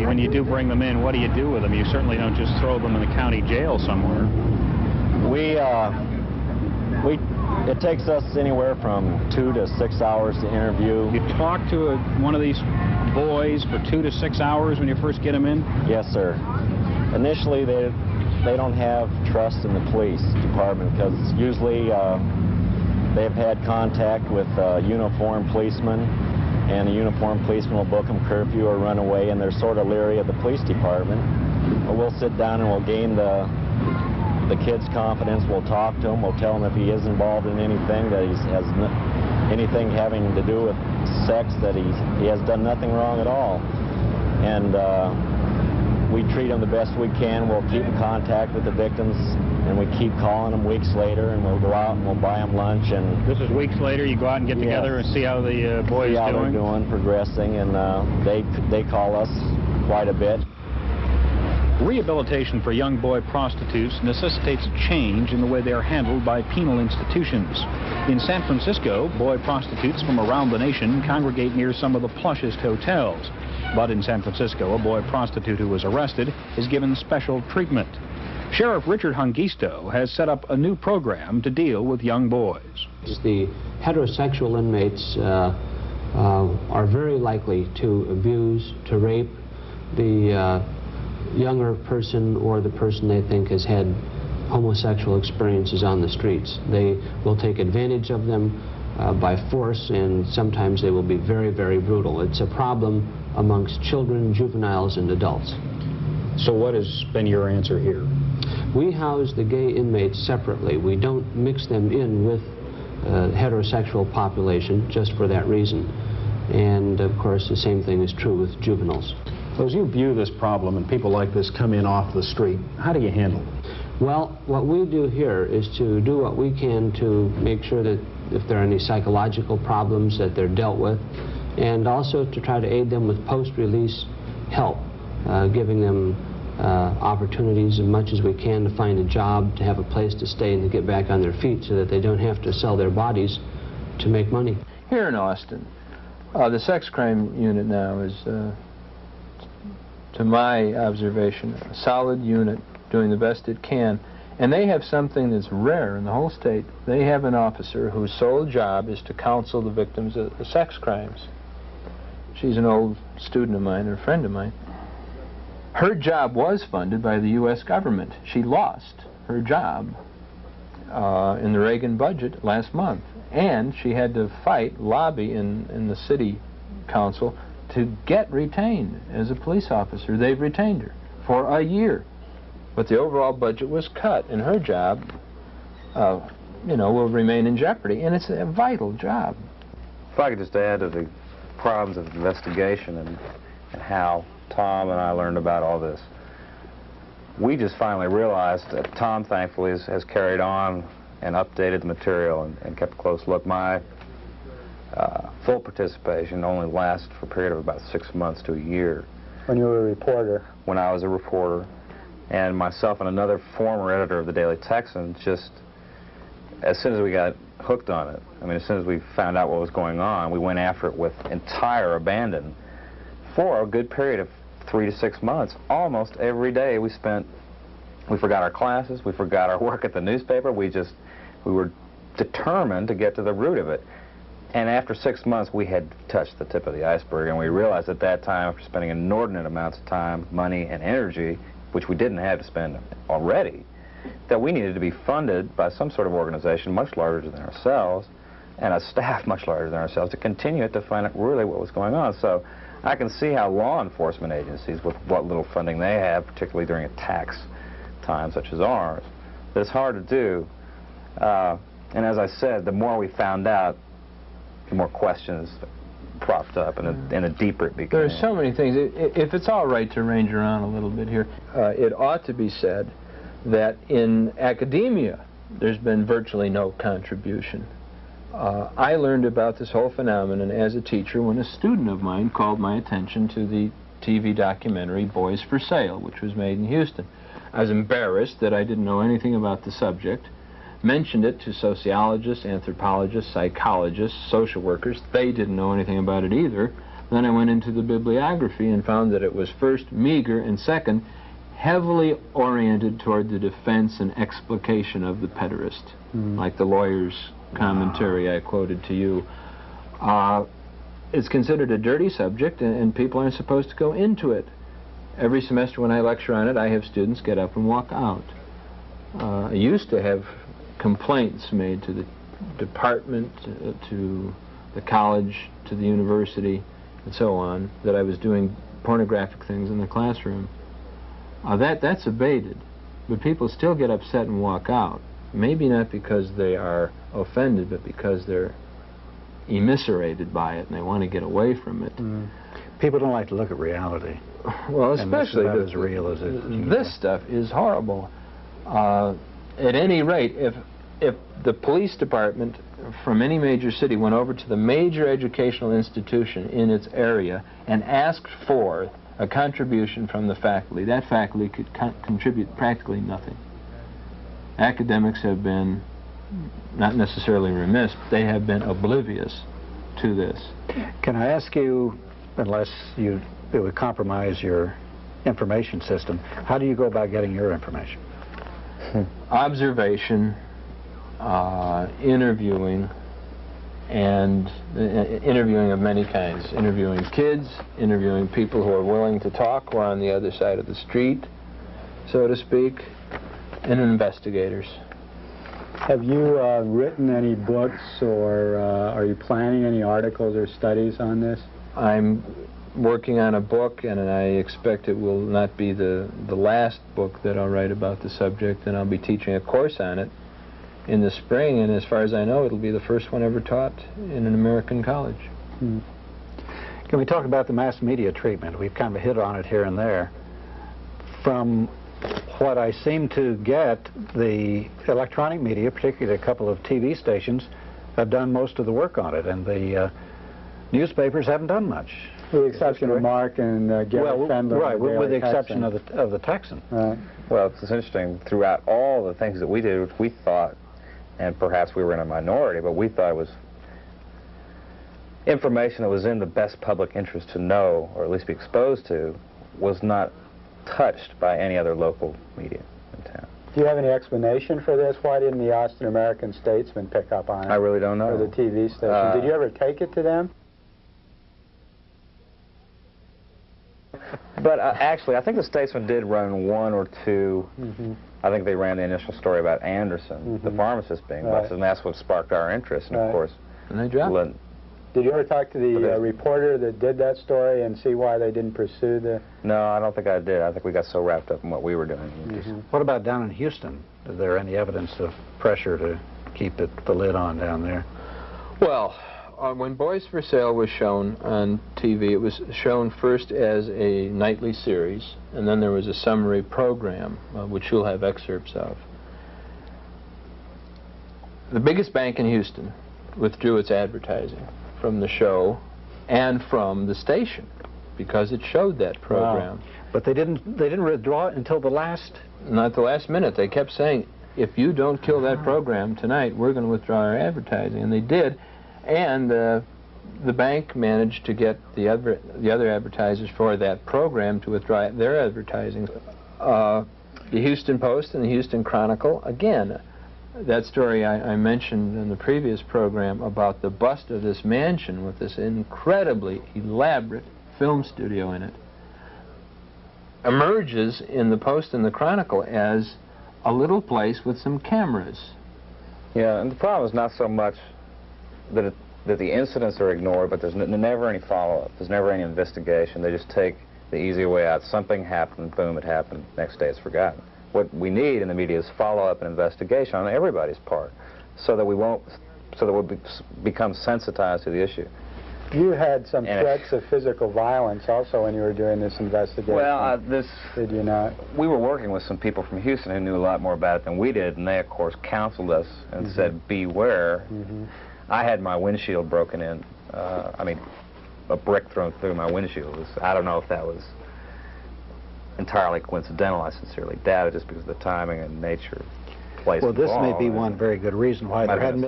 when you do bring them in, what do you do with them? You certainly don't just throw them in the county jail somewhere. It takes us anywhere from 2 to 6 hours to interview. You talk to one of these boys for 2 to 6 hours when you first get them in? Yes, sir. Initially, they don't have trust in the police department because usually they've had contact with uniformed policemen, and a uniformed policeman will book them curfew or run away, and they're sort of leery of the police department. But we'll sit down and we'll gain the kid's confidence. We'll talk to him. We'll tell him if he is involved in anything, that he has anything having to do with sex, that he has done nothing wrong at all. And we treat them the best we can. We'll keep in contact with the victims, and we keep calling them weeks later, and we'll go out and we'll buy them lunch. And this is weeks later. You go out and get together and see how the boy is doing. See how they're doing, progressing, and they call us quite a bit. Rehabilitation for young boy prostitutes necessitates a change in the way they are handled by penal institutions. In San Francisco, boy prostitutes from around the nation congregate near some of the plushest hotels. But in San Francisco, a boy prostitute who was arrested is given special treatment. Sheriff Richard Hungisto has set up a new program to deal with young boys. The heterosexual inmates are very likely to abuse, to rape the younger person or the person they think has had homosexual experiences on the streets. They will take advantage of them by force, and sometimes they will be very, very brutal. It's a problem amongst children, juveniles, and adults. So what has been your answer here? We house the gay inmates separately. We don't mix them in with heterosexual population just for that reason. And of course the same thing is true with juveniles. So as you view this problem and people like this come in off the street, how do you handle it? Well, what we do here is to do what we can to make sure that if there are any psychological problems that they're dealt with, and also to try to aid them with post-release help, giving them opportunities as much as we can to find a job, to have a place to stay, and to get back on their feet so that they don't have to sell their bodies to make money. Here in Austin, the sex crime unit now is, to my observation, a solid unit doing the best it can. And they have something that's rare in the whole state. They have an officer whose sole job is to counsel the victims of sex crimes. She's an old student of mine, or a friend of mine. Her job was funded by the U.S. government. She lost her job in the Reagan budget last month. And she had to lobby in the city council to get retained as a police officer. They've retained her for a year. But the overall budget was cut, and her job, will remain in jeopardy. And it's a vital job. If I could just add to the problems of investigation and how Tom and I learned about all this. We just finally realized that Tom, thankfully, has carried on and updated the material and kept a close look. My full participation only lasted for a period of about 6 months to a year. When you were a reporter? When I was a reporter. And myself and another former editor of the Daily Texan, just as soon as we got hooked on it, I mean, as soon as we found out what was going on, we went after it with entire abandon for a good period of 3 to 6 months. Almost every day we forgot our classes, we forgot our work at the newspaper, we were determined to get to the root of it. And after 6 months, we had touched the tip of the iceberg, and we realized at that time, after spending inordinate amounts of time, money, and energy, which we didn't have to spend already, that we needed to be funded by some sort of organization much larger than ourselves, and a staff much larger than ourselves, to continue it, to find out really what was going on. So I can see how law enforcement agencies, with what little funding they have, particularly during a tax time such as ours, that it's hard to do. And as I said, the more we found out, the more questions propped up, and the deeper it became. There are so many things. If it's all right to range around a little bit here, it ought to be said that in academia there's been virtually no contribution. I learned about this whole phenomenon as a teacher when a student of mine called my attention to the TV documentary Boys for Sale, which was made in Houston. I was embarrassed that I didn't know anything about the subject, mentioned it to sociologists, anthropologists, psychologists, social workers. They didn't know anything about it either. Then I went into the bibliography and found that it was first meager and second heavily oriented toward the defense and explication of the pederast, like the lawyer's commentary I quoted to you. It's considered a dirty subject, and people aren't supposed to go into it. Every semester when I lecture on it, I have students get up and walk out. I used to have complaints made to the department, to the college, to the university, and so on, that I was doing pornographic things in the classroom. That's abated, but people still get upset and walk out. Maybe not because they are offended, but because they're emiscerated by it and they want to get away from it. People don't like to look at reality. Well, especially and this is about as real as it this stuff is horrible. At any rate, if the police department from any major city went over to the major educational institution in its area and asked for a contribution from the faculty, that faculty could contribute practically nothing. Academics have been not necessarily remiss, but they have been oblivious to this. Can I ask you, unless it would compromise your information system, how do you go about getting your information? Observation, interviewing, and interviewing of many kinds. Interviewing kids, interviewing people who are willing to talk, who are on the other side of the street, so to speak, and investigators. Have you written any books, or are you planning any articles or studies on this? I'm working on a book, and I expect it will not be the last book that I'll write about the subject, and I'll be teaching a course on it in the spring, and as far as I know, it'll be the first one ever taught in an American college. Can we talk about the mass media treatment? We've kind of hit on it here and there. From what I seem to get, the electronic media, particularly a couple of TV stations, have done most of the work on it, and the newspapers haven't done much. With the exception of Mark and Gary Fendler. Right, with the exception of the Texan. Right. Well, it's interesting. Throughout all the things that we did, we thought, and perhaps we were in a minority, but we thought it was information that was in the best public interest to know, or at least be exposed to, was not touched by any other local media in town. Do you have any explanation for this? Why didn't the Austin American-Statesman pick up on it? I really don't know. Or the TV station? Did you ever take it to them? But actually, I think the Statesman did run one or two. I think they ran the initial story about Anderson, the pharmacist being busted, and that's what sparked our interest. And of course, and they dropped it. Did you ever talk to the reporter that did that story and see why they didn't pursue the... No, I don't think I did. I think we got so wrapped up in what we were doing. What about down in Houston? Is there any evidence of pressure to keep the lid on down there? Well, when Boys for Sale was shown on TV, it was shown first as a nightly series, and then there was a summary program, which you'll have excerpts of. The biggest bank in Houston withdrew its advertising from the show and from the station because it showed that program. Wow. But they didn't withdraw it until the last... Not the last minute. They kept saying, if you don't kill that program tonight, we're going to withdraw our advertising. And they did. And the bank managed to get the other advertisers for that program to withdraw their advertising. The Houston Post and the Houston Chronicle, again, that story I mentioned in the previous program about the bust of this mansion with this incredibly elaborate film studio in it, emerges in the Post and the Chronicle as a little place with some cameras. Yeah, and the problem is not so much that the incidents are ignored, but there's never any follow-up. There's never any investigation. They just take the easy way out. Something happened, boom, it happened. Next day it's forgotten. What we need in the media is follow-up and investigation on everybody's part, so that we'll become sensitized to the issue. You had some threats of physical violence also when you were doing this investigation. Well, did you not? We were working with some people from Houston who knew a lot more about it than we did, and they, of course, counseled us and said, beware. I had my windshield broken in. I mean, a brick thrown through my windshield. I don't know if that was entirely coincidental. I sincerely doubt it, just because of the timing and nature, place. Well, this may be one very good reason why there hadn't been